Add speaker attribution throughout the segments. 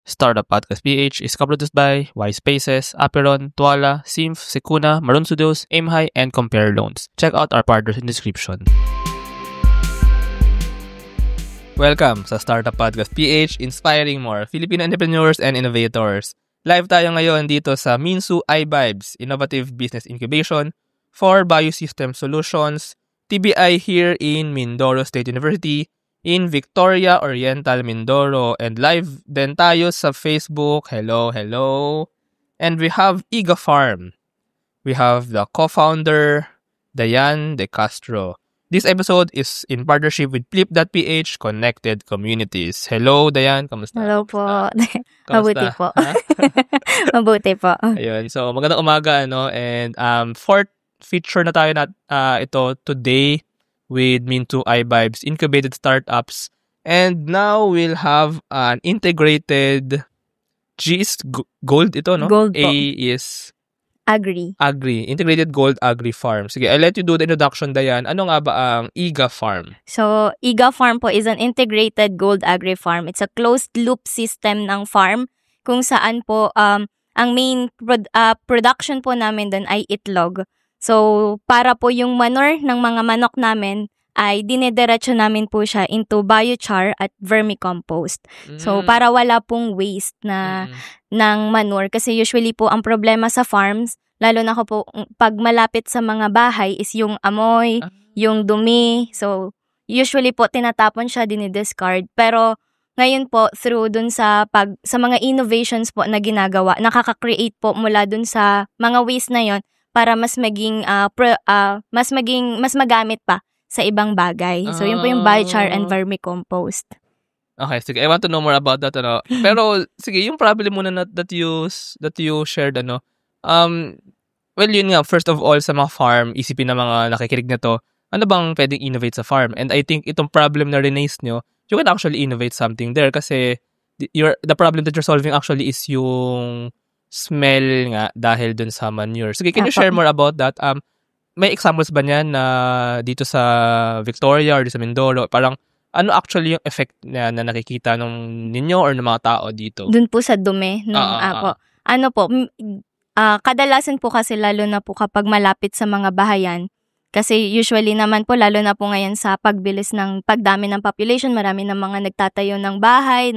Speaker 1: Startup Podcast PH is co-produced by Y Spaces, Aperon, Tuala, Simf, Sekuna, Maroon Studios, Aimhigh, and Compare Loans. Check out our partners in the description. Welcome sa Startup Podcast PH, inspiring more Filipino entrepreneurs and innovators. Live tayo ngayon dito sa Minsu iVibes, Innovative Business Incubation for Biosystem Solutions, TBI here in Mindoro State University, in Victoria Oriental, Mindoro, and live din tayo sa Facebook. Hello. And we have Iga Farm. We have the co-founder, Dayan De Castro. This episode is in partnership with Flip.ph Connected Communities. Hello, Dayan. Kamusta?
Speaker 2: Hello po.
Speaker 1: Kamusta?
Speaker 2: Mabuti po.
Speaker 1: Ha?
Speaker 2: Mabuti po.
Speaker 1: Ayun. So, magandang umaga, And fourth feature na tayo ito today with Minsu iVibes Incubated Startups. And now we'll have an integrated G is gold ito, no?
Speaker 2: Gold po.
Speaker 1: A is
Speaker 2: Agri.
Speaker 1: Integrated Gold Agri Farm. Sige, I'll let you do the introduction, Dayan. Ano nga ba ang Iga Farm?
Speaker 2: So, Iga Farm po is an integrated gold agri farm. It's a closed loop system ng farm kung saan po ang main production po namin doon ay itlog. So, para po yung manure ng mga manok namin ay dinediretso namin po siya into biochar at vermicompost. So, para wala pong waste ng manure. Kasi usually po ang problema sa farms, lalo na po pag malapit sa mga bahay is yung amoy, yung dumi. So, usually po tinatapon siya, dinidiscard. Pero ngayon po, through dun sa mga innovations po na ginagawa, nakaka-create po mula dun sa mga waste na yon para mas magamit pa sa ibang bagay. So, yun po yung biochar and vermicompost.
Speaker 1: Okay, sige. I want to know more about that, Pero, sige, yung problem muna that you shared, well, yun nga, first of all, sa mga farm, isipin na mga nakikinig na to, ano bang pwedeng innovate sa farm? And I think itong problem na rinaise nyo, you can actually innovate something there kasi the problem that you're solving actually is yung smell nga dahil dun sa manure. Sige, can you share more about that? May examples ba niyan na dito sa Victoria or sa Mindoro? Parang ano actually yung effect na nakikita ninyo or ng mga tao dito?
Speaker 2: Dun po sa dumi ng apo. Ano po, kadalasan po kasi lalo na po kapag malapit sa mga bahayan. Kasi usually naman po, lalo na po ngayon sa pagbilis ng pagdami ng population, marami ng mga nagtatayo ng bahay,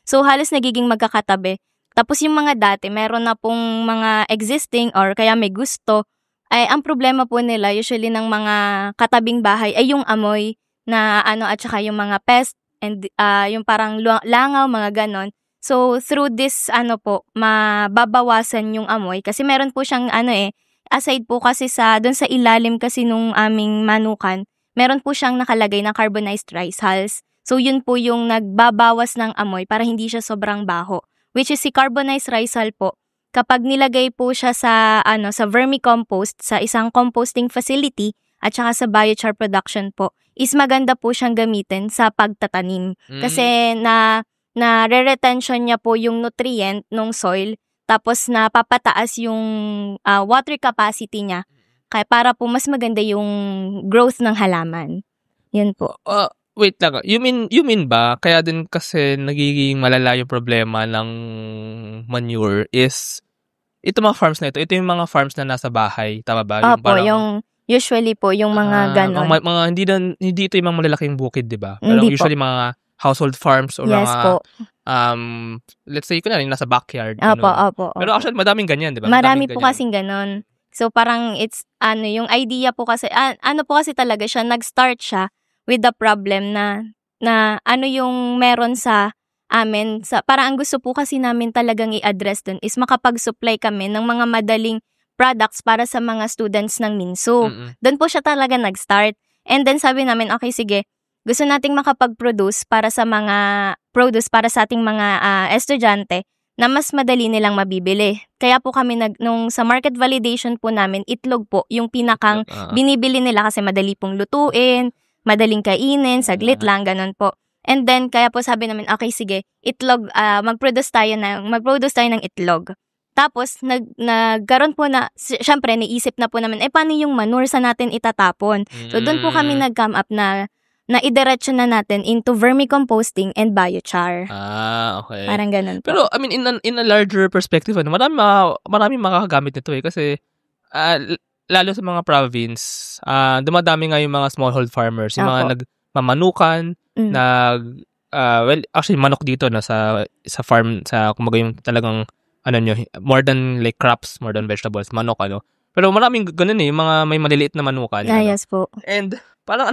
Speaker 2: So halos nagiging magkakatabi. Tapos yung mga dati, meron na pong mga existing or kaya may gusto, ay ang problema po nila usually ng mga katabing bahay ay yung amoy na at saka yung mga pest and yung parang langaw, mga ganon. So through this mababawasan yung amoy kasi meron po siyang aside po kasi doon sa ilalim kasi nung aming manukan, meron po siyang nakalagay na carbonized rice hulls. So yun po yung nagbabawas ng amoy para hindi siya sobrang baho. Which is si carbonized rice hull po. Kapag nilagay po siya sa vermicompost, sa isang composting facility, at saka sa biochar production po, is maganda po siyang gamitin sa pagtatanim. Kasi re-retention niya po yung nutrient ng soil, tapos napapataas yung water capacity niya, kaya para po mas maganda yung growth ng halaman. Yun po.
Speaker 1: Wait lang. You mean ba, kaya din kasi nagiging malala yung problema ng manure is, ito mga farms na ito yung mga farms na nasa bahay, tama ba?
Speaker 2: Yung usually po, yung mga ganon.
Speaker 1: Mga hindi ito yung mga malalaking bukid, di ba? Pero usually mga household farms or
Speaker 2: yes,
Speaker 1: mga,
Speaker 2: po.
Speaker 1: let's say, nasa backyard.
Speaker 2: Opo.
Speaker 1: Pero actually, madaming ganyan, di ba?
Speaker 2: Marami po kasing ganon. So parang it's, yung idea po kasi, po kasi talaga siya, nag-start siya with the problem na yung meron sa amin. Parang ang gusto po kasi namin talagang i-address dun is makapag-supply kami ng mga madaling products para sa mga students ng Minsu. Doon po siya talaga nag-start. And then sabi namin, okay, sige, gusto nating makapag-produce para sa ating mga estudyante na mas madali nilang mabibili. Kaya po kami nung sa market validation po namin, itlog po yung pinakang binibili nila kasi madali pong lutuin, madaling kainin, saglit lang, ganun po. And then, kaya po sabi namin, okay, sige, itlog, mag-produce tayo ng itlog. Tapos, nagkaroon po na, syempre, naisip na po namin, paano yung manure sa natin itatapon? So, doon po kami nag-come up na na idiretso na natin into vermicomposting and biochar.
Speaker 1: Okay.
Speaker 2: Parang ganun po.
Speaker 1: Pero, I mean, in a larger perspective, marami makakagamit nito kasi lalo sa mga province, dumadami nga yung mga smallhold farmers, yung mga nagmamanukan, well, actually, manok dito na sa farm, kumbaga yung talagang, more than like crops, more than vegetables, manok, Pero maraming ganun yung mga may maliliit na manukan.
Speaker 2: Yes po.
Speaker 1: And, parang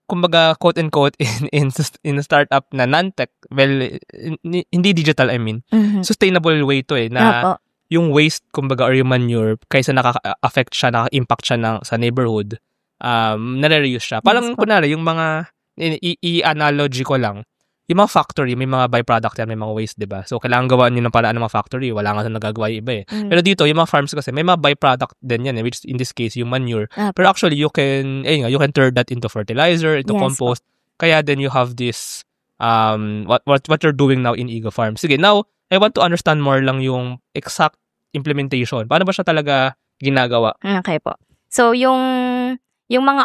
Speaker 1: kumbaga, quote-unquote, in a startup na non-tech, well, hindi digital, I mean, sustainable way to na yung waste, kumbaga, or yung manure, kaysa nakaka-affect siya, naka-impact siya sa neighborhood, nare-reuse siya. Parang, kunwari, yung mga, i-analogy ko lang, yung mga factory, may mga byproduct yan, may mga waste, diba? So, kailangan gawaan nyo ng paraan ng mga factory, wala nga sa nagagawa yung iba Pero dito, yung mga farms kasi, may mga byproduct din yan which in this case, yung manure. Pero actually, you can turn that into fertilizer, into compost. Kaya then you have this, what you're doing now in Eagle Farm. Sige, now, I want to understand more lang yung exact implementation. Paano ba siya talaga ginagawa?
Speaker 2: Okay po. So, yung mga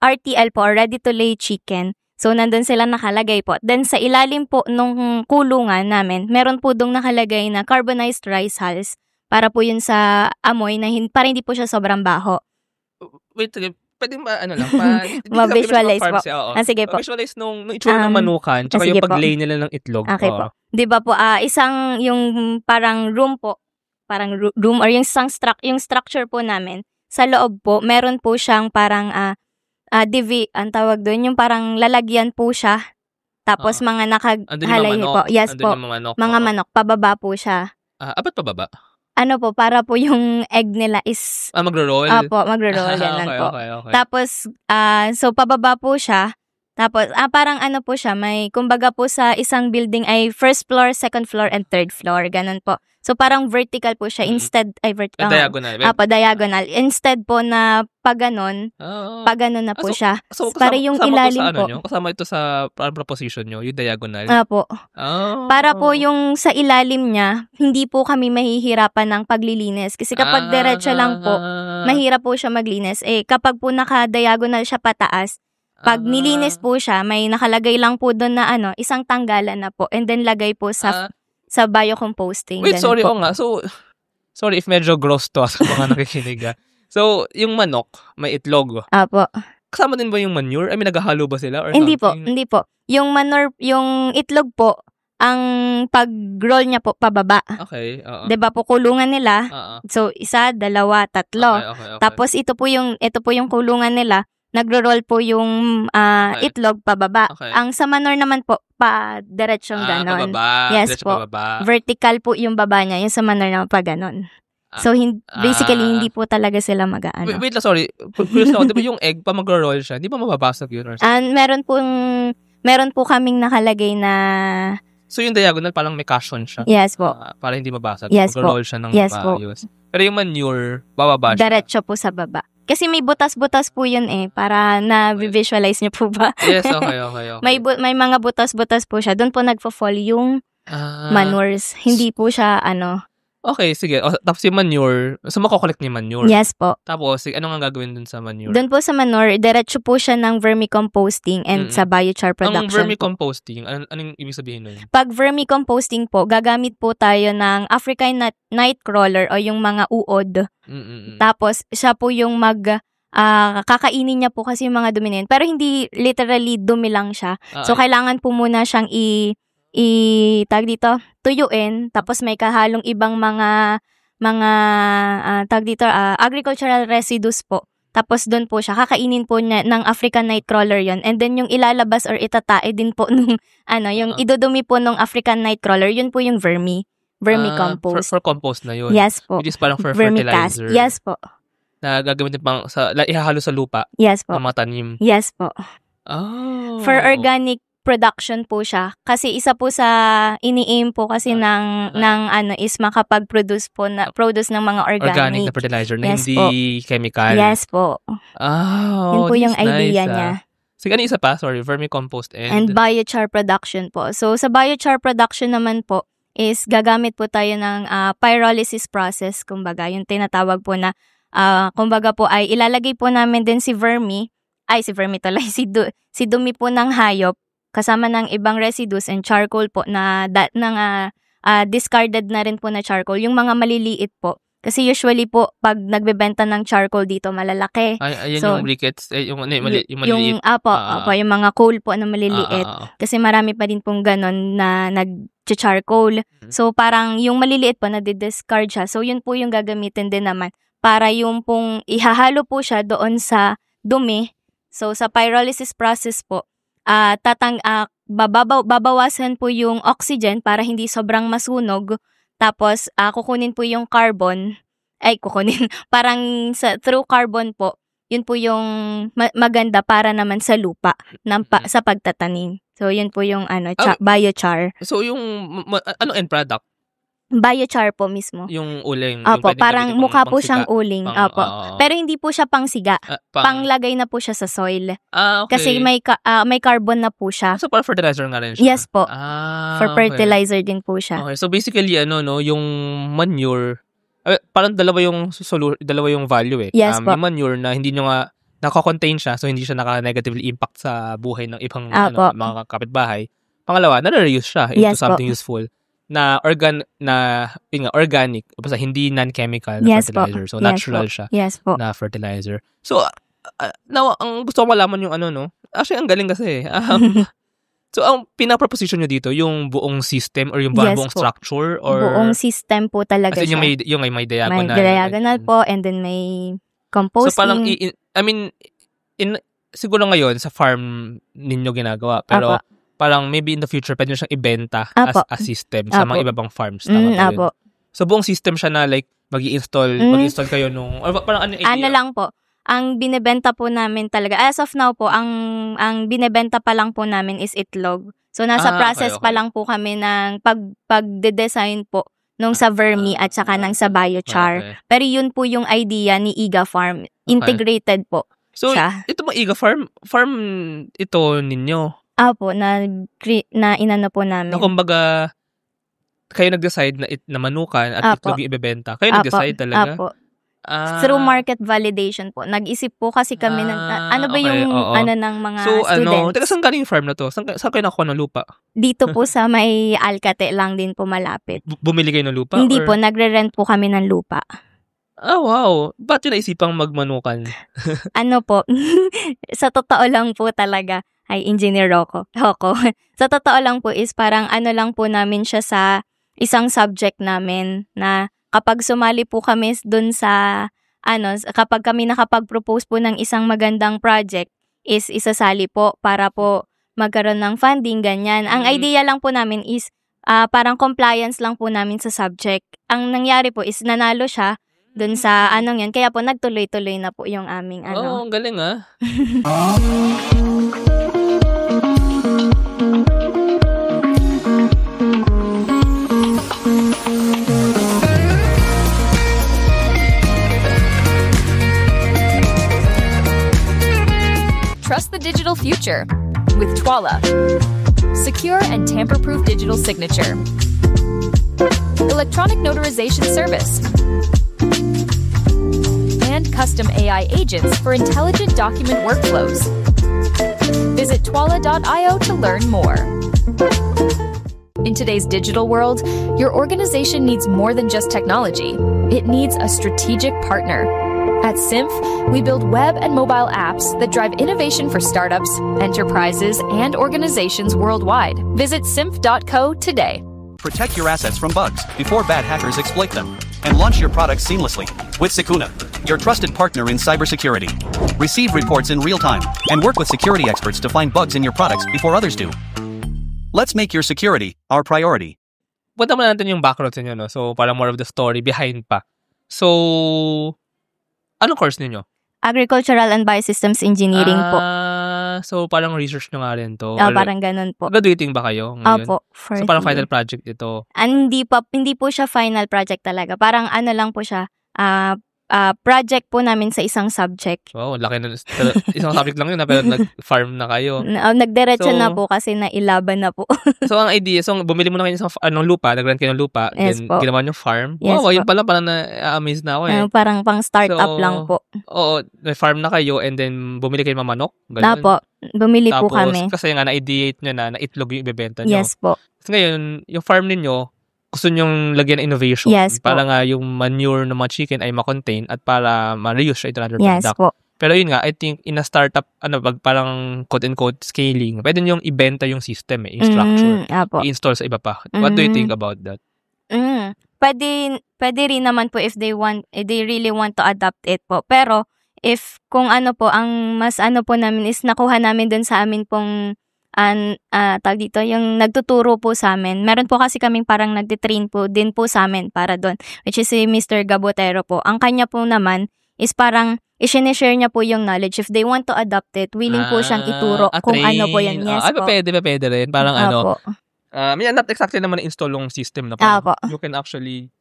Speaker 2: RTL po, ready to lay chicken, so, nandun sila nakalagay po. Then, sa ilalim po nung kulungan namin, meron po dong nakalagay na carbonized rice hulls para po yun sa amoy na para hindi po siya sobrang baho.
Speaker 1: Wait, pwede
Speaker 2: ma-visualize po. Sige po.
Speaker 1: Visualize nung itsura ng manukan, tsaka yung pag-lay nila ng itlog.
Speaker 2: Okay po. Diba po, isang yung parang room po, parang room or yung structure po namin, sa loob po, meron po siyang parang ang tawag doon, yung parang lalagyan po siya. Tapos mga nakahalay po. Yes po. Mga manok. Pababa po siya.
Speaker 1: Ba't pababa?
Speaker 2: Po, para po yung egg nila is...
Speaker 1: magro-roll?
Speaker 2: Opo, magro-roll. Ganun po.
Speaker 1: Okay.
Speaker 2: Tapos, so pababa po siya. Tapos, parang po siya, may, kumbaga po sa isang building ay first floor, second floor, and third floor. Ganun po. So, parang vertical po siya. Instead,
Speaker 1: diagonal.
Speaker 2: Diagonal. Instead po na pag ganon na po siya.
Speaker 1: So,
Speaker 2: para yung ilalim po.
Speaker 1: Kasama ito sa proposition nyo, yung diagonal?
Speaker 2: Apo. Para po yung sa ilalim niya, hindi po kami mahihirapan ng paglilinis. Kasi kapag diretso lang po, mahirap po siya maglinis. Kapag po naka-diagonal siya pataas, pag nilinis po siya, may nakalagay lang po doon na isang tanggalan na po. And then lagay po sa biocomposting.
Speaker 1: Wait, sorry nga. So, sorry if medyo gross to sa mga nakikinig. So, yung manok, may itlog.
Speaker 2: Apo.
Speaker 1: Kasama din ba yung manure? I mean, naghahalo ba sila? Or
Speaker 2: hindi
Speaker 1: something?
Speaker 2: po. Yung manure, yung itlog po, ang pag-roll niya po pababa.
Speaker 1: Okay, oo.
Speaker 2: 'Di ba po kulungan nila? So, 1, 2, 3.
Speaker 1: Okay.
Speaker 2: Tapos ito po yung kulungan nila. Nagro-roll po yung itlog pababa.
Speaker 1: Okay.
Speaker 2: Ang sa manure naman po, diretsyong ganon.
Speaker 1: Pababa.
Speaker 2: Yes po.
Speaker 1: Pababa.
Speaker 2: Vertical po yung baba niya, yung sa manure naman pa ganon. So, basically, hindi po talaga sila mag-aano.
Speaker 1: Wait lang, sorry. Curious na ako, di ba yung egg pa magro-roll siya? Di ba mababasag yun? Or
Speaker 2: meron po kaming nakalagay na...
Speaker 1: So, yung diagonal parang may cushion siya?
Speaker 2: Yes po.
Speaker 1: Para hindi mabasag.
Speaker 2: Yes
Speaker 1: mag-roll siya ng maayos. Pero yung manure, bababa siya.
Speaker 2: Diretso po sa baba. Kasi may butas-butas po yun para na-visualize niyo po ba?
Speaker 1: Yes, okay.
Speaker 2: May mga butas-butas po siya. Doon po nagfo-fall yung manures. Hindi po siya
Speaker 1: Okay, sige. Tapos yung manure, so makokollect niyo yung manure?
Speaker 2: Yes po.
Speaker 1: Tapos, ano nga gagawin dun sa manure?
Speaker 2: Doon po sa manure, diretso po siya ng vermicomposting and sa biochar production.
Speaker 1: Ang vermicomposting, anong ibig sabihin nun?
Speaker 2: Pag vermicomposting po, gagamit po tayo ng African nightcrawler o yung mga uod. Tapos, siya po yung kakainin niya po kasi yung mga dumi na yun. Pero hindi literally dumi lang siya. So, kailangan po muna siyang tuyuin, tapos may kahalong ibang mga agricultural residues po. Tapos doon po siya, kakainin po niya ng African nightcrawler yon. And then yung ilalabas or itatae din po nung, yung idudumi po nung African nightcrawler, yun po yung vermicompost.
Speaker 1: For compost na yun?
Speaker 2: Yes po.
Speaker 1: Which is parang for fertilizer?
Speaker 2: Yes po.
Speaker 1: Na gagamitin pang, ihahalo sa lupa?
Speaker 2: Yes po.
Speaker 1: Ng mga tanim?
Speaker 2: Yes po. For organic production po siya. Kasi isa po sa ini-aim po kasi ng is makapag-produce po produce ng mga organic
Speaker 1: na fertilizer na
Speaker 2: yes
Speaker 1: hindi
Speaker 2: po.
Speaker 1: chemical.
Speaker 2: Yes po. Yun po yung idea niya.
Speaker 1: Sige, ano isa pa? Sorry, vermicompost
Speaker 2: and biochar production po. So, sa biochar production naman po is gagamit po tayo ng pyrolysis process, kumbaga. Yung tinatawag po na, kumbaga po ay ilalagay po namin din si vermi si dumi po ng hayop kasama ng ibang residues and charcoal po na discarded na rin po na charcoal, yung mga maliliit po. Kasi usually po, pag nagbebenta ng charcoal dito, malalaki.
Speaker 1: Ayan
Speaker 2: So,
Speaker 1: yung briquettes, yung maliliit.
Speaker 2: yung mga coal po na maliliit. Kasi marami pa din pong ganon na nag-charcoal. So, parang yung maliliit po, na-discard siya. So, yun po yung gagamitin din naman para yung pong ihahalo po siya doon sa dumi. So, sa pyrolysis process po, babawasan po yung oxygen para hindi sobrang masunog. Tapos, kukunin po yung carbon. Parang through carbon po, yun po yung maganda para naman sa lupa sa pagtatanim. So, yun po yung biochar.
Speaker 1: So, yung end product?
Speaker 2: Biochar po mismo.
Speaker 1: Yung uling.
Speaker 2: Opo,
Speaker 1: yung
Speaker 2: parang mukha po siyang uling. Opo. Pero hindi po siya pangsiga. Panglagay na po siya sa soil.
Speaker 1: Okay.
Speaker 2: Kasi may carbon na po siya.
Speaker 1: So, para fertilizer nga rin siya?
Speaker 2: Yes po. For fertilizer din po siya.
Speaker 1: Okay. So, basically, yung manure, parang dalawa yung value eh.
Speaker 2: Yes po.
Speaker 1: Yung manure na hindi nyo nga naka-contain siya, so hindi siya naka-negatively impact sa buhay ng ibang mga kapitbahay. Pangalawa, nare-reuse siya into something useful. Na organic, basta hindi non-chemical na fertilizer. So, natural siya na fertilizer. So, now, ang gusto ko malaman yung actually, ang galing kasi. So, ang pinaproposition nyo dito, yung buong system or yung buong structure? Or
Speaker 2: buong system po talaga siya.
Speaker 1: Yung may diagonal.
Speaker 2: May diagonal po, and then may composting. So,
Speaker 1: parang, siguro ngayon, sa farm ninyo ginagawa. Pero, parang maybe in the future, pwede nyo siyang ibenta as a system sa mga ibang farms. Tama so, buong system siya na like, mag-i-install kayo nung, or parang idea?
Speaker 2: Lang po, ang binebenta po namin talaga, as of now po, ang binebenta pa lang po namin is itlog. So, nasa process pa lang po kami ng pag-design po nung sa vermi at saka ng sa biochar. Pero yun po yung idea ni Iga Farm. Integrated po siya.
Speaker 1: So, ito mga Iga Farm ito ninyo?
Speaker 2: Opo, na inano po namin.
Speaker 1: Na kumbaga, kayo nag-decide na manukan at itlog yung ibebenta. Kayo nag-decide talaga?
Speaker 2: Apo. Through market validation po. Nag-isip po kasi kami ng ng mga students.
Speaker 1: Teka, saan galing yung farm na to? Saan kayo nakuha ng lupa?
Speaker 2: Dito po sa may Alcate lang din po malapit.
Speaker 1: Bumili kayo ng lupa?
Speaker 2: Hindi po, nagre-rent po kami ng lupa.
Speaker 1: Wow. Ba't yun naisipang magmanukan?
Speaker 2: Po, sa totoo lang po talaga, Engineer Hoko. Sa totoo lang po is parang lang po namin siya sa isang subject namin na kapag sumali po kami dun sa kapag kami nakapag-propose po ng isang magandang project is isasali po para po magkaroon ng funding, ganyan. Ang idea lang po namin is parang compliance lang po namin sa subject. Ang nangyari po is nanalo siya dun sa yan. Kaya po nagtuloy-tuloy na po yung aming
Speaker 1: ang galing
Speaker 3: Trust the digital future with Twala. Secure and tamper-proof digital signature. Electronic notarization service. And custom AI agents for intelligent document workflows. Visit twala.io to learn more. In today's digital world, your organization needs more than just technology. It needs a strategic partner. At Symph, we build web and mobile apps that drive innovation for startups, enterprises, and organizations worldwide. Visit symph.co today.
Speaker 4: Protect your assets from bugs before bad hackers exploit them. And launch your products seamlessly with Sicuna, your trusted partner in cybersecurity. Receive reports in real time and work with security experts to find bugs in your products before others do. Let's make your security our priority.
Speaker 1: Punta muna natin yung background niyo, no? So, parang more of the story behind pa. So, anong course ninyo?
Speaker 2: Agricultural and Biosystems Engineering po.
Speaker 1: So, parang research nyo nga rin to.
Speaker 2: Parang ganun po.
Speaker 1: Graduating ba kayo ngayon?
Speaker 2: Opo.
Speaker 1: So, parang final project ito?
Speaker 2: Hindi po siya final project talaga. Parang lang po siya, project po namin sa isang subject.
Speaker 1: Wow, laki na. Pero isang subject lang yun, pero nag-farm na kayo.
Speaker 2: Nagdiretso
Speaker 1: So-
Speaker 2: na po kasi nailaban na po.
Speaker 1: So, ang idea, bumili mo na kayo ng lupa, nag-rent kayo ng lupa,
Speaker 2: Yes
Speaker 1: then
Speaker 2: po.
Speaker 1: ginawa nyo farm.
Speaker 2: Yes
Speaker 1: Wow, yun
Speaker 2: po.
Speaker 1: pala, parang na-amaze na ako eh.
Speaker 2: Parang pang startup
Speaker 1: So,
Speaker 2: lang po.
Speaker 1: Oo, may farm na kayo and then bumili kayo ng manok.
Speaker 2: Na po, bumili po
Speaker 1: Tapos,
Speaker 2: kami.
Speaker 1: kasi nga na-ideate nyo na itlog yung ibebenta nyo.
Speaker 2: Yes po.
Speaker 1: Kasi ngayon, yung farm ninyo, gusto nyong lagyan ng innovation.
Speaker 2: Yes po.
Speaker 1: Para nga yung manure ng mga chicken ay ma-contain at para ma-reuse siya into another
Speaker 2: Yes
Speaker 1: product.
Speaker 2: po.
Speaker 1: Pero yun nga, I think in a startup, parang quote-unquote scaling, pwede nyo yung ibenta yung system yung structure.
Speaker 2: Apo.
Speaker 1: I-install sa iba pa. What do you think about that?
Speaker 2: Pwede rin naman po if they really want to adapt it po. Pero if kung ano po, ang mas ano po namin is nakuha namin dun sa amin pong tawag dito, yung nagtuturo po sa amin. Meron po kasi kaming parang nagtitrain po din po sa amin para doon, which is si Mr. Gabotero po. Ang kanya po naman is parang i-share niya po yung knowledge. If they want to adopt it, willing po siyang ituro kung
Speaker 1: train.
Speaker 2: ano po yan. Yes po.
Speaker 1: Pwede rin. Parang
Speaker 2: Apo.
Speaker 1: not exactly naman install yung system na
Speaker 2: Apo.
Speaker 1: parang you can actually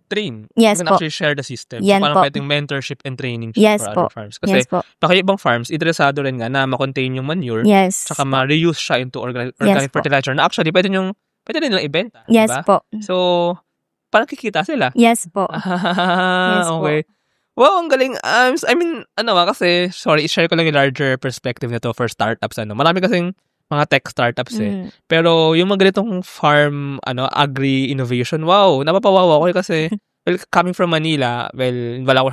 Speaker 1: train.
Speaker 2: Yes
Speaker 1: You can
Speaker 2: po.
Speaker 1: actually share the system.
Speaker 2: Yan
Speaker 1: so, parang
Speaker 2: po.
Speaker 1: pwedeng mentorship and training
Speaker 2: Yes
Speaker 1: for
Speaker 2: po.
Speaker 1: other farms. Kasi,
Speaker 2: Yes po.
Speaker 1: baka yung ibang farms, interesado rin nga na ma-contain yung manure,
Speaker 2: Yes.
Speaker 1: tsaka ma-reuse siya into organic
Speaker 2: Yes po.
Speaker 1: fertilizer na actually pwede rin nilang ibenta.
Speaker 2: Yes
Speaker 1: diba?
Speaker 2: po.
Speaker 1: So, parang kikita sila.
Speaker 2: Yes po.
Speaker 1: Yes
Speaker 2: po.
Speaker 1: okay. Wow, ang galing. I mean, kasi, sorry, i-share ko lang yung larger perspective nito for startups. Marami kasing mga tech startups Pero yung mga ganitong farm, agri-innovation, wow, napapawawa ko kasi, well, coming from Manila, well, wala ko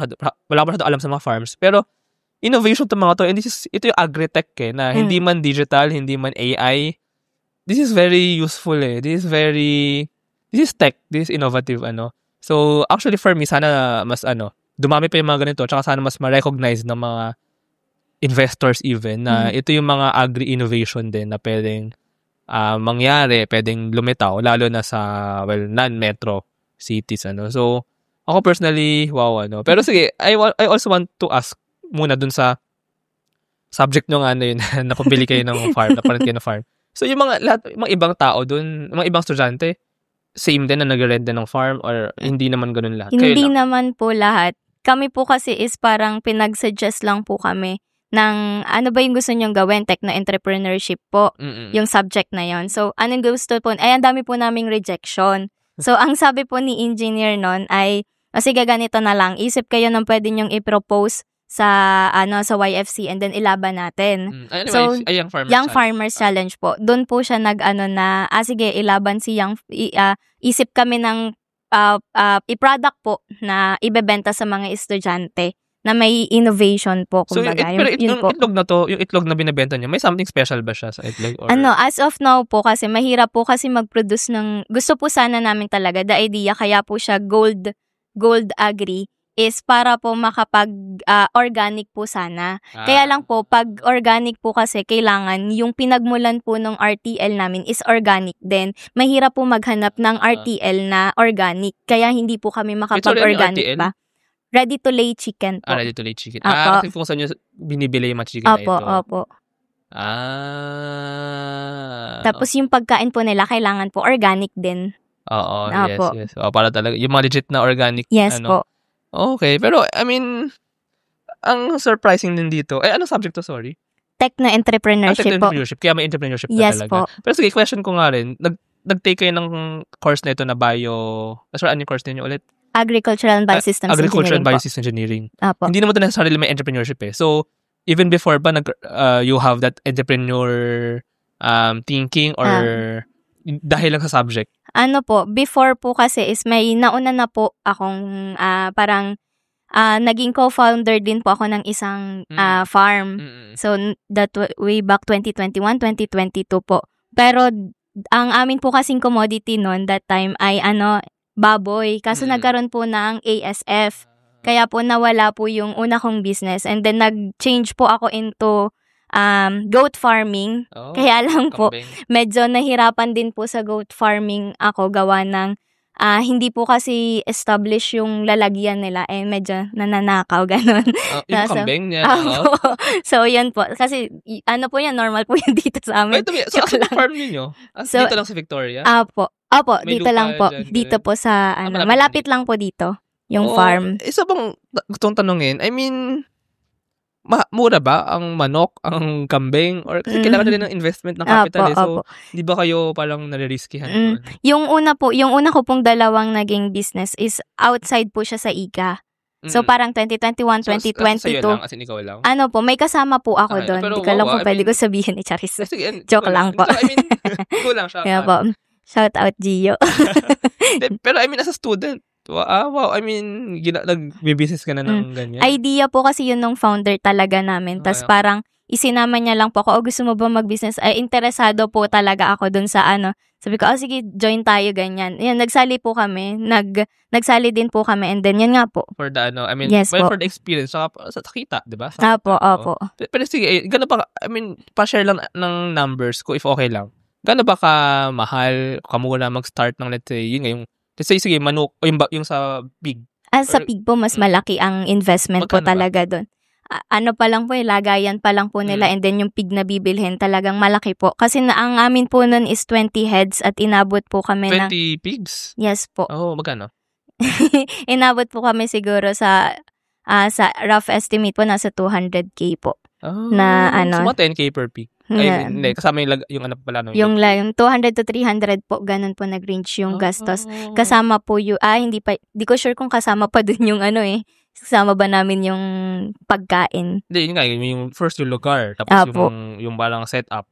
Speaker 1: masyado alam sa mga farms. Pero, innovation to mga to, and ito yung agri-tech na hindi man digital, hindi man AI. This is very useful This is tech, this is innovative, So, actually for me, sana mas dumami pa yung mga ganito, tsaka sana mas ma-recognize ng mga investors even na ito yung mga agri-innovation din na pwedeng mangyari, pwedeng lumitaw, lalo na sa, non-metro cities, So, ako personally, wow, Pero sige, I also want to ask muna dun sa subject nyo yun, na pabili kayo ng farm, naparent kayo ng farm. So, yung mga ibang tao dun, mga ibang estudyante, same din na nag-rent din ng farm or hindi naman ganun lahat? Kayo
Speaker 2: Hindi
Speaker 1: lang?
Speaker 2: naman po lahat. Kami po kasi is parang pinag-suggest lang po kami ng ano ba yung gusto nyong gawin, techno-entrepreneurship po, yung subject na yon. So, anong gusto po, ang dami po naming rejection. So, ang sabi po ni engineer nun ay, sige, ganito na lang, isip kayo ng pwede nyong i-propose sa sa YFC and then ilaban natin. So, Young Farmers Challenge po. Doon po siya na sige, ilaban si isip kami ng i-product po na ibebenta sa mga estudyante na may innovation po, kumbaga.
Speaker 1: Pero
Speaker 2: yun po.
Speaker 1: itlog na to, yung itlog na binebenta niyo, may something special ba siya sa itlog? Or...
Speaker 2: As of now po kasi mahirap po kasi mag-produce ng, gusto po sana namin talaga, the idea, kaya po siya gold agri, is para po makapag organic po sana. Kaya lang po, pag organic po kasi, kailangan yung pinagmulan po ng RTL namin is organic din. Mahirap po maghanap ng RTL na organic. Kaya hindi po kami makapag-organic pa. Ready to lay chicken po.
Speaker 1: Ready to lay chicken.
Speaker 2: Apo.
Speaker 1: Kasi kung saan nyo binibili yung mga chicken na ito.
Speaker 2: Opo. Tapos yung pagkain po nila, kailangan po organic din.
Speaker 1: Oo,
Speaker 2: Apo.
Speaker 1: yes. Para talaga, yung mga legit na organic.
Speaker 2: Yes po.
Speaker 1: Okay, pero I mean, ang surprising din dito, anong subject to, sorry?
Speaker 2: Techno-entrepreneurship po.
Speaker 1: Kaya may entrepreneurship na
Speaker 2: Yes
Speaker 1: talaga.
Speaker 2: po.
Speaker 1: Pero sige, question ko nga rin, nag-take kayo ng course na ito na sorry, ano yung course ninyo ulit?
Speaker 2: Agricultural and Biosystems
Speaker 1: Agriculture and
Speaker 2: Engineering
Speaker 1: Biosystems Engineering.
Speaker 2: Apo.
Speaker 1: Hindi naman ito necessarily may entrepreneurship So, even before ba, you have that entrepreneur thinking or dahil lang sa subject?
Speaker 2: Before po kasi is may nauna na po akong parang naging co-founder din po ako ng isang farm. So, that way back 2021, 2022 po. Pero, ang amin po kasing commodity noon that time ay baboy. Kaso nagkaroon po ng ASF. Kaya po nawala po yung una kong business. And then, nag-change po ako into goat farming. Kaya lang po, medyo nahirapan din po sa goat farming ako gawa ng hindi po kasi establish yung lalagyan nila medyo nananakaw ganun.
Speaker 1: Yung kambing niya.
Speaker 2: So yan po kasi po yan, normal po yan dito sa amin.
Speaker 1: So farm niyo? Dito lang sa Victoria?
Speaker 2: Opo,
Speaker 1: May
Speaker 2: dito lang po.
Speaker 1: dyan,
Speaker 2: dito po sa
Speaker 1: malapit
Speaker 2: malapit lang po dito. yung
Speaker 1: Oo,
Speaker 2: farm.
Speaker 1: isa bang gustong tanungin, I mean, mura ba ang manok, ang kambing? Or kasi kailangan nila ng investment ng capital
Speaker 2: Opo,
Speaker 1: So,
Speaker 2: opo.
Speaker 1: di ba kayo parang nare-riskihan doon?
Speaker 2: Yung una ko pong dalawang naging business is outside po siya sa ICA. So, parang 2021,
Speaker 1: Sa'yo
Speaker 2: 2022.
Speaker 1: lang, as in ikaw lang?
Speaker 2: Ano po, may kasama po ako doon.
Speaker 1: Pero
Speaker 2: Hindi ko lang po
Speaker 1: I
Speaker 2: pwede
Speaker 1: mean,
Speaker 2: ko sabihin ni Charis.
Speaker 1: sige,
Speaker 2: Joke lang po.
Speaker 1: I mean, go lang siya.
Speaker 2: Kaya po, shout out Gio.
Speaker 1: Pero I mean, as a student, wow, I mean, nag-business ka na ng ganyan.
Speaker 2: Idea po kasi yun nung founder talaga namin. Tas parang isinama niya lang po ako, gusto mo ba mag-business? Ay, interesado po talaga ako dun sa ano. Sabi ko, sige, join tayo, ganyan. Yan, nagsali po kami. Nagsali din po kami. And then, yan nga po.
Speaker 1: For the I mean,
Speaker 2: Yes po.
Speaker 1: for the experience, saka sa kita, di ba?
Speaker 2: Opo.
Speaker 1: Pero sige, gano'n ba, I mean, pa-share lang ng numbers ko if okay lang. Gano'n ba ka mahal, kamuna mag-start ng, let's say, yun nga, yung, let's say, sige, manok, o yung sa pig.
Speaker 2: Sa pig po, mas malaki ang investment po
Speaker 1: Magkano ba?
Speaker 2: talaga doon. Ano pa lang po, lagayan pa lang po nila and then yung pig na bibilhin talagang malaki po. Kasi ang amin po nun is 20 heads at inabot po kami
Speaker 1: 20
Speaker 2: ng...
Speaker 1: pigs?
Speaker 2: Yes po.
Speaker 1: Oh, magkano?
Speaker 2: Inabot po kami siguro sa rough estimate po, nasa 200K po.
Speaker 1: Oh,
Speaker 2: Na ano.
Speaker 1: So, mga 10K per pig.
Speaker 2: Yeah.
Speaker 1: I mean, hindi, kasama yung ano pala. No,
Speaker 2: Yung 200 to 300 po, ganun po nag-range yung gastos. Kasama po yung, hindi ko sure kung kasama pa dun yung ano kasama ba namin yung pagkain.
Speaker 1: Hindi, yun nga, yung first yung lugar, tapos
Speaker 2: Apo.
Speaker 1: yung parang setup,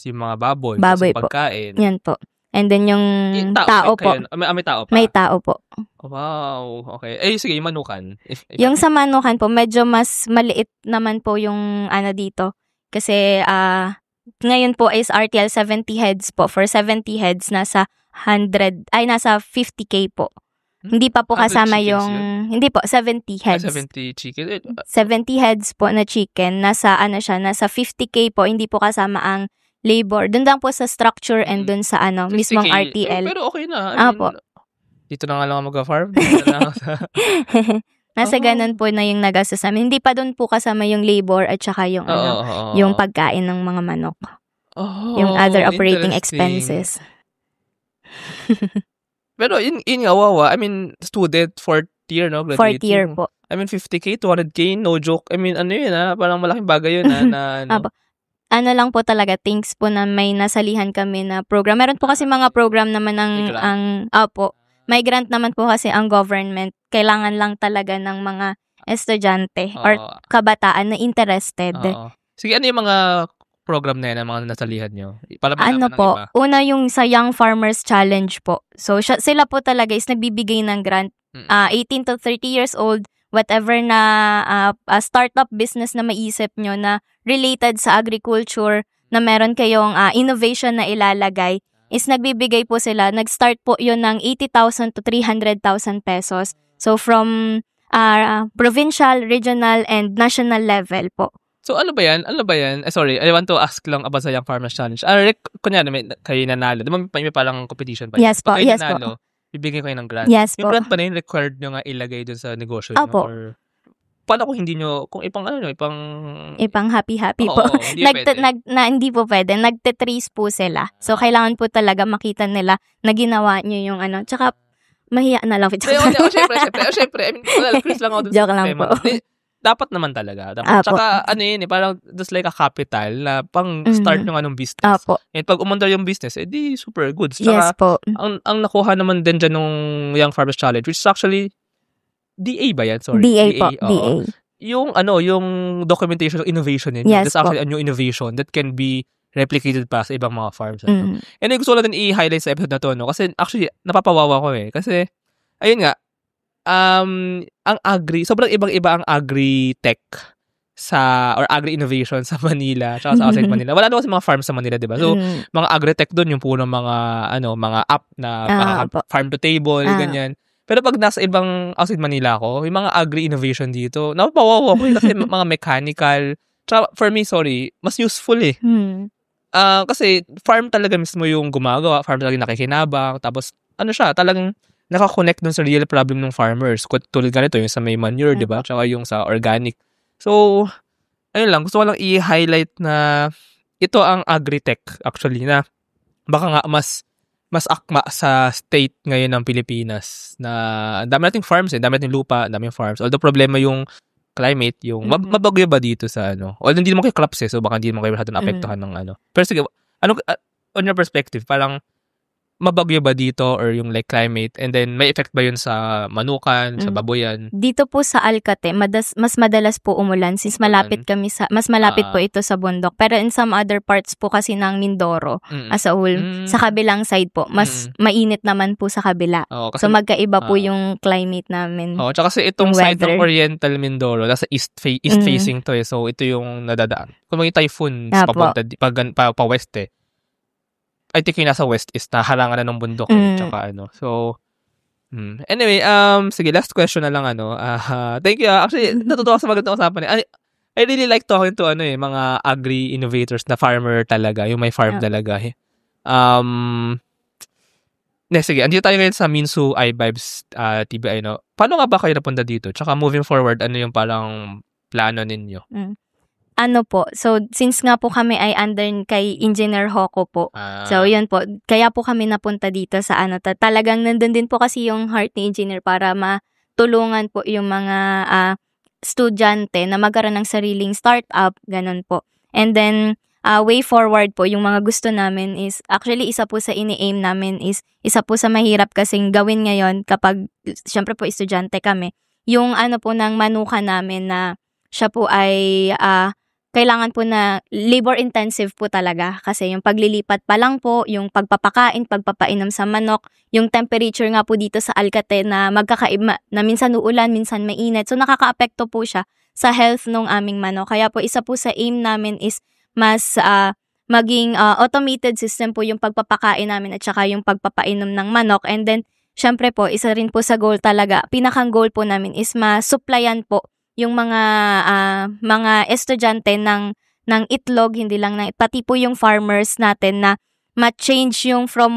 Speaker 1: yung mga baboy,
Speaker 2: Baboy
Speaker 1: tapos yung
Speaker 2: po.
Speaker 1: pagkain.
Speaker 2: Yan po. And then yung tao po.
Speaker 1: May tao pa?
Speaker 2: May tao po.
Speaker 1: Wow, okay. Sige, yung manukan.
Speaker 2: Yung sa manukan po, medyo mas maliit naman po yung ano dito. Kasi ngayon po is RTL 70 heads po. For 70 heads, nasa 50K po. Hindi pa po
Speaker 1: 100
Speaker 2: kasama
Speaker 1: chickens
Speaker 2: yung... Hindi po, 70 heads.
Speaker 1: 70 chicken.
Speaker 2: 70 heads po na chicken. Nasa 50K po. Hindi po kasama ang labor. Doon lang po sa structure and doon sa mismong
Speaker 1: 60K.
Speaker 2: RTL.
Speaker 1: Pero okay na. I mean,
Speaker 2: Apo.
Speaker 1: dito na nga lang ako mag-farm. Dito na lang ako sa...
Speaker 2: Nasa ganun po na yung nagastos namin. Hindi pa doon po kasama yung labor at saka yung yung pagkain ng mga manok. Yung other operating
Speaker 1: interesting.
Speaker 2: expenses.
Speaker 1: Pero yun nga, wawa. I mean, student, fourth year, no?
Speaker 2: Fourth year po.
Speaker 1: I mean, 50K, 200K, no joke. I mean, ano yun, parang malaking bagay yun, na ano.
Speaker 2: Apo. Ano lang po talaga, thanks po na may nasalihan kami na program. Meron po kasi mga program naman may grant naman po kasi ang government. Kailangan lang talaga ng mga estudyante or kabataan na interested.
Speaker 1: Sige, ano yung mga program na yan, ang mga nasalihan nyo? Para
Speaker 2: Ano po,
Speaker 1: iba.
Speaker 2: una yung sa Young Farmers Challenge po. So, sila po talaga is nagbibigay ng grant. 18 to 30 years old, whatever na startup business na maisip nyo na related sa agriculture, na meron kayong innovation na ilalagay, is nagbibigay po sila. Nag-start po yun ng 80,000 to 300,000 pesos. So, from provincial, regional, and national level po.
Speaker 1: So, ano ba yan? Sorry, I want to ask lang about sa Young Farmers Challenge. Kunyari, kayo nanalo. Di ba may parang competition pa?
Speaker 2: Yes po,
Speaker 1: Pag kayo
Speaker 2: yes
Speaker 1: nanalo, bibigyan kayo ng grant.
Speaker 2: Yes
Speaker 1: Yung
Speaker 2: po.
Speaker 1: grant pa na yun, required nyo nga ilagay dun sa negosyo nyo?
Speaker 2: Opo.
Speaker 1: Or, paano kung hindi nyo, kung ipang
Speaker 2: happy-happy po.
Speaker 1: Oo, hindi pwede.
Speaker 2: Hindi po pwede. Nagte-trace po sila. So, kailangan po talaga makita nila na ginawa nyo yung Tsaka, mahiya na lang.
Speaker 1: Siyempre. I mean, curious lang ako dun
Speaker 2: Joke
Speaker 1: sa
Speaker 2: lang
Speaker 1: tema.
Speaker 2: po.
Speaker 1: Dapat naman talaga.
Speaker 2: Apo.
Speaker 1: Tsaka, parang just like a capital na pang start nyo nga ng business.
Speaker 2: Opo.
Speaker 1: And pag umandar yung business, di super good.
Speaker 2: Yes
Speaker 1: Tsaka,
Speaker 2: po.
Speaker 1: ang nakuha naman din dyan nung Young Farmers Challenge, which is actually, DA ba yan? Sorry.
Speaker 2: DA po.
Speaker 1: Oo.
Speaker 2: DA.
Speaker 1: Yung documentation of innovation yun.
Speaker 2: Yes
Speaker 1: That's actually a new innovation that can be replicated pa sa ibang mga farms.
Speaker 2: Mm.
Speaker 1: And gusto ko natin i-highlight sa episode na to, no? Kasi actually, napapawawa ko Kasi, ayun nga, ang sobrang ibang-iba ang agri-tech or agri-innovation sa Manila tsaka sa outside Manila. Wala naman kasi mga farms sa Manila, di ba? So, mga agri-tech doon, yung puno mga app na farm to table, ganyan. Pero pag nasa ibang outside Manila ako, yung mga agri-innovation dito, napapawawa ko kasi mga mechanical. Tsaka, for me, mas useful kasi farm talaga mismo yung gumagawa, farm talaga yung nakikinabang, tapos siya, talagang nakakonect dun sa real problem ng farmers. Tulad ganito, yung sa may manure, di ba? Tsaka yung sa organic. So, ayun lang, gusto ko lang i-highlight na ito ang agri-tech actually na baka nga mas mas akma sa state ngayon ng Pilipinas na ang dami nating farms ang dami nating lupa, ang daming farms. Although problema yung climate, yung mabagyo ba dito sa ano? Although hindi naman kayo crops so baka hindi naman kayo masyadong naapektuhan ng ano. Pero sige, on your perspective, parang mabagyo ba dito or yung like climate and then may effect ba yun sa manukan, sa baboyan?
Speaker 2: Dito po sa Alcate, mas madalas po umulan since malapit kami mas malapit po ito sa bundok. Pero in some other parts po kasi ng Mindoro, as a whole, sa kabilang side po, mas mainit naman po sa kabila.
Speaker 1: Kasi,
Speaker 2: so magkaiba po yung climate namin.
Speaker 1: Tsaka kasi itong side ng Oriental Mindoro, nasa east facing to So ito yung nadadaan. Kung may typhoon papunta pa west I think yung nasa west is naharangan na ng bundok tsaka ano. So, anyway, sige, last question na lang thank you. Actually, natutuwa sa magandang usapan I really like talking to mga agri-innovators na farmer talaga, yung may farm talaga. Sige, andito tayo ngayon sa Minsu iVibes TBI, no? Paano nga ba kayo napunta dito? Tsaka moving forward, ano yung parang plano ninyo?
Speaker 2: So since nga po kami ay under kay Engineer Hoko po. So yun po, kaya po kami napunta dito sa talagang nandun din po kasi yung heart ni Engineer para matulungan po yung mga estudyante na magkaroon ng sariling startup, ganun po. And then way forward po, yung mga gusto namin is, actually isa po sa ini-aim namin is, isa po sa mahirap kasing gawin ngayon kapag, syempre po estudyante kami, yung po ng manuka namin na siya po ay kailangan po na labor-intensive po talaga kasi yung paglilipat pa lang po, yung pagpapakain, pagpapainom sa manok, yung temperature nga po dito sa Alcate na magkakaiba, na minsan uulan, minsan mainit. So nakaka-apekto po siya sa health ng aming manok. Kaya po isa po sa aim namin is mas maging automated system po yung pagpapakain namin at saka yung pagpapainom ng manok. And then, syempre po, isa rin po sa goal talaga, pinakang goal po namin is ma-supplyan po yung mga estudyante ng itlog, hindi lang pati po yung farmers natin na ma-change yung from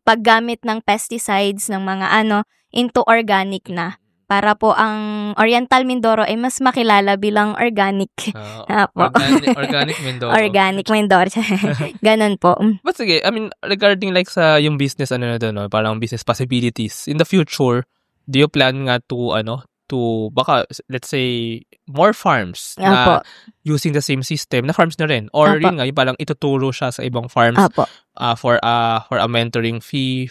Speaker 2: paggamit ng pesticides ng mga into organic na. Para po ang Oriental Mindoro ay mas makilala bilang organic.
Speaker 1: Organic Mindoro.
Speaker 2: Organic Mindoro. Ganon po.
Speaker 1: But sige, I mean, regarding like sa yung business, parang business possibilities, in the future, do you plan nga to baka let's say more farms na using the same system na farms na rin or yun nga yung parang ituturo siya sa ibang farms for a mentoring fee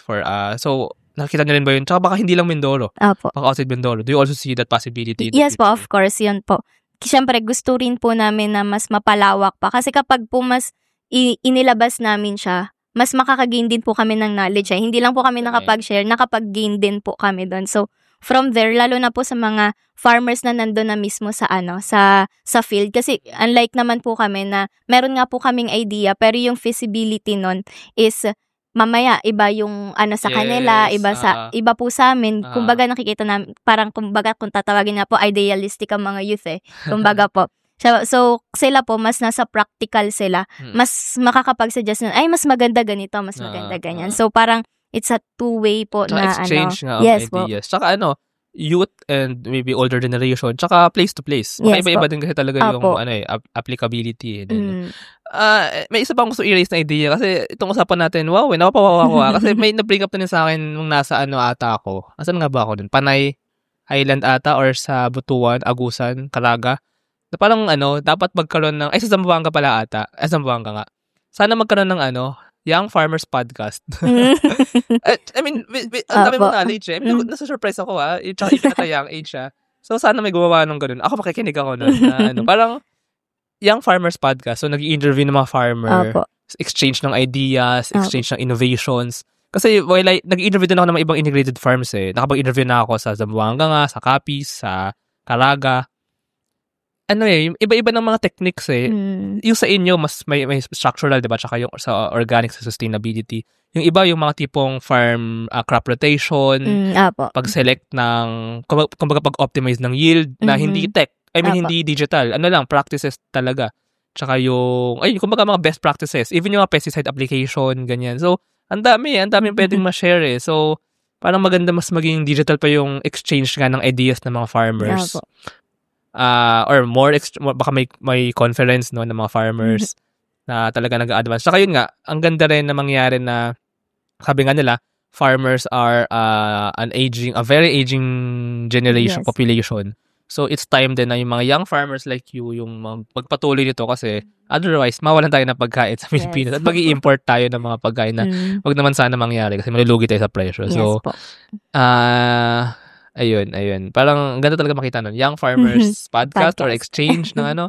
Speaker 1: so nakita niyo rin ba yun? Tsaka baka hindi lang Mindoro. Baka outside Mindoro. Do you also see that possibility?
Speaker 2: Yes po, of course, yun po. Siyempre gusto rin po namin na mas mapalawak pa kasi kapag po mas inilabas namin siya, mas makakagain din po kami ng knowledge. Hindi lang po kami nakapag-share, nakapag-gain din po kami doon. So from there, lalo na po sa mga farmers na nandoon na mismo sa sa field. Kasi unlike naman po kami na meron nga po kaming idea, pero yung feasibility nun is mamaya iba yung sa kanila, iba po sa amin. Kumbaga nakikita namin, parang kumbaga kung tatawagin na po, idealistic ang mga youth Kumbaga po. So sila po, mas nasa practical sila. Mas makakapag-suggest na, ay mas maganda ganito, mas maganda ganyan. So parang, it's a two-way po
Speaker 1: tsaka
Speaker 2: na
Speaker 1: exchange nga of
Speaker 2: yes,
Speaker 1: ideas. Po. Tsaka youth and maybe older generation, tsaka place to place. Iba-iba din kasi talaga yung applicability. May isa pang gusto i-raise na idea kasi itong usapan natin, wow, napapawawa ko kasi may na-bring up na sa akin nung nasa ata ako. Asan nga ba ako dun? Panay Island ata or sa Butuan, Agusan, Caraga. Na parang dapat magkaroon ng sa Zamboanga pala ata. Zamboanga nga. Sana magkaroon ng Young Farmers Podcast. I mean, ang dami mong knowledge I mean, nasa-surprise ako Tsaka ito young age So, sana may gumawa ng ganun. Ako makikinig ako nun na parang Young Farmers Podcast. So, nag-i-interview ng mga farmer. Exchange ng ideas, exchange ng innovations. Kasi, while nag-i-interview din ako ng mga ibang integrated farms Nakapag-interview na ako sa Zamboanga nga, sa Capiz, sa Caraga. Yung iba-iba ng mga techniques yung sa inyo mas may structural, diba? Tsaka yung sa organic, sa sustainability. Yung iba yung mga tipong farm crop rotation, pag-select ng kumbaga pag-optimize ng yield na hindi tech. I mean hindi digital. Practices talaga. Tsaka yung kumbaga mga best practices, even yung mga pesticide application, ganyan. So, ang daming pwedeng ma-share So, parang maganda mas maging digital pa yung exchange nga ng ideas ng mga farmers. Or more baka may conference ng mga farmers na talaga nag-advance. Saka yun nga, ang ganda rin na mangyari na sabi nga nila, farmers are a very aging generation,
Speaker 2: Yes.
Speaker 1: population. So, it's time din na yung mga young farmers like you, yung magpatuloy nito kasi otherwise, mawalan tayo ng pagkain sa Pilipinas at mag-i-import tayo ng mga pagkain na wag naman sana mangyari kasi malulugi tayo sa presyo.
Speaker 2: Yes
Speaker 1: So,
Speaker 2: po.
Speaker 1: ayun. Parang ganda talaga makita nun. Young Farmers Podcast or
Speaker 2: Podcast.
Speaker 1: exchange ng ano.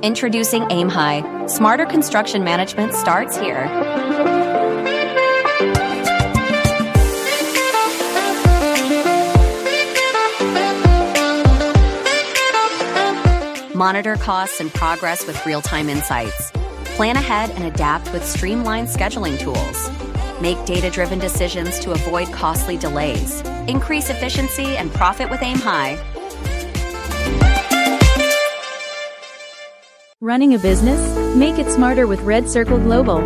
Speaker 5: Introducing Aim High. Smarter construction management starts here. Monitor costs and progress with real-time insights. Plan ahead and adapt with streamlined scheduling tools. Make data-driven decisions to avoid costly delays. Increase efficiency and profit with Aim High.
Speaker 6: Running a business? Make it smarter with Red Circle Global.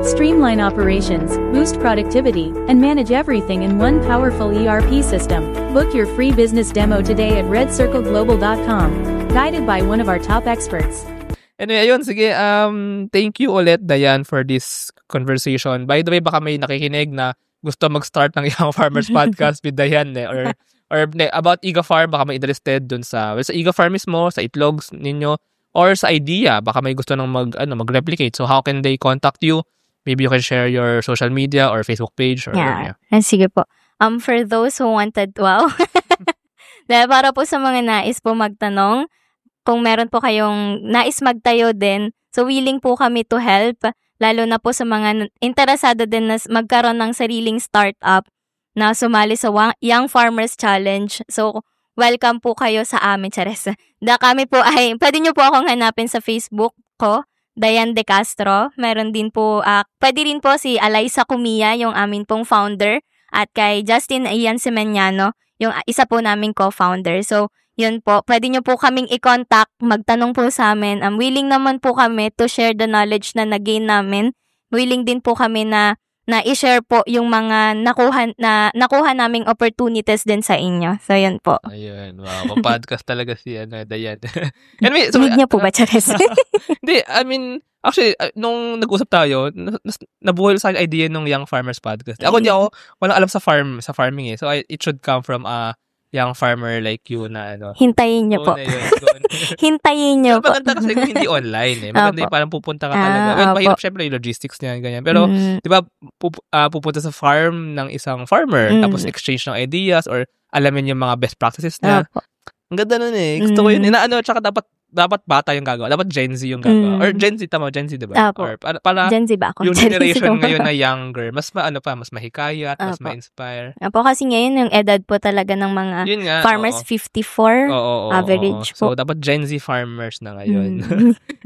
Speaker 6: Streamline operations, boost productivity, and manage everything in one powerful ERP system. Book your free business demo today at redcircleglobal.com. Guided by one of our top experts.
Speaker 1: Anyway, ayun, sige, thank you ulit, Dayan, for this conversation. By the way, baka may nakikinig na gusto mag-start ng Young Farmers Podcast with Dayan, or about Iga Farm, baka may interested dun sa Iga Farm mismo, sa itlogs ninyo, or sa idea, baka may gusto nang mag-replicate. So, how can they contact you? Maybe you can share your social media or Facebook page. Or,
Speaker 2: Sige po. For those who wanted, dahil para po sa mga nais po magtanong, kung meron po kayong nais magtayo din, so willing po kami to help, lalo na po sa mga interesado din na magkaroon ng sariling startup na sumali sa Young Farmers Challenge. So, welcome po kayo sa amin, Chares. Kami po ay, pwede nyo po akong hanapin sa Facebook ko, Dayan De Castro. Meron din po, pwede rin po si Alaysa Cumia, yung amin pong founder, at kay Justin Ian Semeniano, yung isa po naming co-founder. So, yun po, pwede nyo po kaming i-contact, magtanong po sa amin. Willing naman po kami to share the knowledge na nag-gain namin. Willing din po kami na i-share po yung mga nakuha naming opportunities din sa inyo. So, yun po.
Speaker 1: Ayun, wow. Podcast talaga si Dayan. Anyway, so,
Speaker 2: Need niyo po ba, Chares?
Speaker 1: Hindi, I mean, actually, nung nag-usap tayo, nabuhay sa idea ng Young Farmers Podcast. Ako, walang alam sa farming eh. So, it should come from a young farmer like you na
Speaker 2: Hintayin niyo po. Hintayin niyo po.
Speaker 1: Maganda kasi kung hindi online eh. Maganda yung parang pupunta ka talaga. Well, mahirap syempre yung logistics niya, ganyan. Pero, di ba, pupunta sa farm ng isang farmer, tapos exchange ng ideas or alamin yung mga best practices niya. Ang ganda nun eh. Gusto ko yun. Tsaka dapat bata yung gagawa. Dapat Gen Z yung gagawa. Or Gen Z, diba? Or para
Speaker 2: Gen Z ba ako?
Speaker 1: yung
Speaker 2: Gen Z
Speaker 1: generation
Speaker 2: ko.
Speaker 1: ngayon na younger, mas mas mahikayat, mas ma-inspire.
Speaker 2: Kasi ngayon yung edad po talaga ng mga farmers, 54 average po.
Speaker 1: So, dapat Gen Z farmers na ngayon.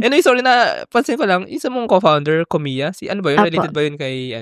Speaker 1: Anyway, sorry na, pansin ko lang, isa mong co-founder, Cumia, ano ba yun? Related ba yun kay,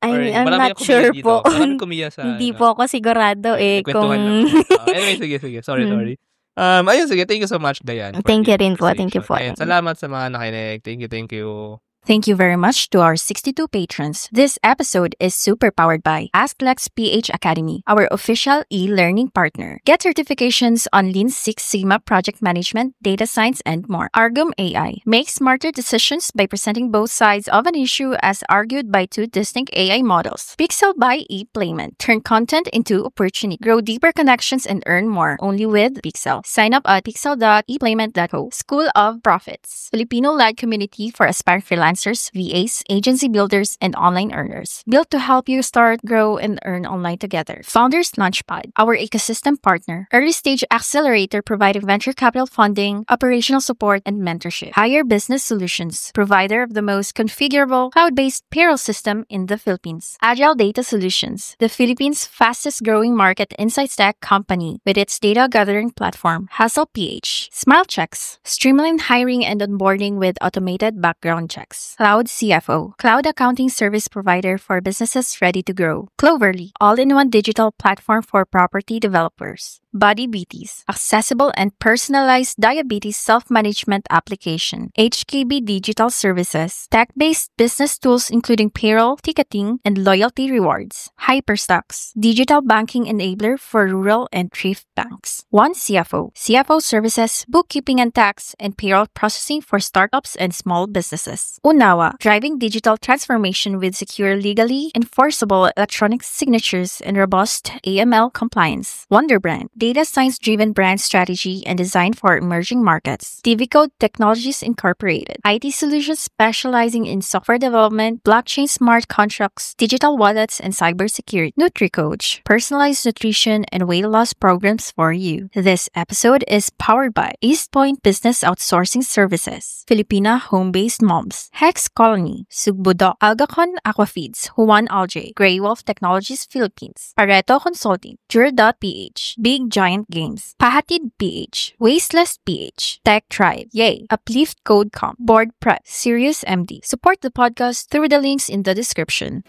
Speaker 2: I'm not sure po.
Speaker 1: Hindi
Speaker 2: po ako sigurado kung...
Speaker 1: Anyway, sige. Sorry. Ayun, sige. Thank you so much, Dayan.
Speaker 2: Thank you rin po. Thank you po.
Speaker 1: Ayun, salamat sa mga nakinig. Thank you.
Speaker 5: Thank you very much to our 62 patrons. This episode is super powered by AskLex PH Academy, our official e-learning partner. Get certifications on Lean Six Sigma project management, data science, and more. Argum AI. Make smarter decisions by presenting both sides of an issue as argued by two distinct AI models. Pixel by ePlayment. Turn content into opportunity. Grow deeper connections and earn more only with Pixel. Sign up at pixel.eplayment.co. School of Profits. Filipino-led community for aspiring freelancers freelancers, VAs, agency builders, and online earners. Built to help you start, grow, and earn online together. Founders Launchpad, our ecosystem partner. Early stage accelerator providing venture capital funding, operational support, and mentorship. Hire Business Solutions, provider of the most configurable cloud-based payroll system in the Philippines. Agile Data Solutions, the Philippines' fastest growing market insights tech company with its data gathering platform, HustlePH. SmileChecks, streamline hiring and onboarding with automated background checks. Cloud CFO, cloud accounting service provider for businesses ready to grow. Cloverly, all-in-one digital platform for property developers. Body Beaties, accessible and personalized diabetes self-management application. HKB Digital Services, tech-based business tools including payroll, ticketing, and loyalty rewards. Hyperstocks, digital banking enabler for rural and thrift banks. One CFO, CFO services, bookkeeping and tax, and payroll processing for startups and small businesses. Unawa, driving digital transformation with secure, legally enforceable electronic signatures and robust AML compliance. Wonderbrand, data science-driven brand strategy and design for emerging markets. TVCode Technologies Incorporated, IT solutions specializing in software development, blockchain smart contracts, digital wallets, and cybersecurity. NutriCoach, personalized nutrition and weight loss programs for you. This episode is powered by East Point Business Outsourcing Services, Filipina Home-Based Moms, Hex Colony, Sugbudo, Algacon Aquafeeds, Juan Algae, Grey Wolf Technologies Philippines, Pareto Consulting, Jura.ph, Big Giant Games, Pahatid PH, Wasteless PH, Tech Tribe, Yay, Uplift Code Com, Board Prep, Serious MD. Support the podcast through the links in the description.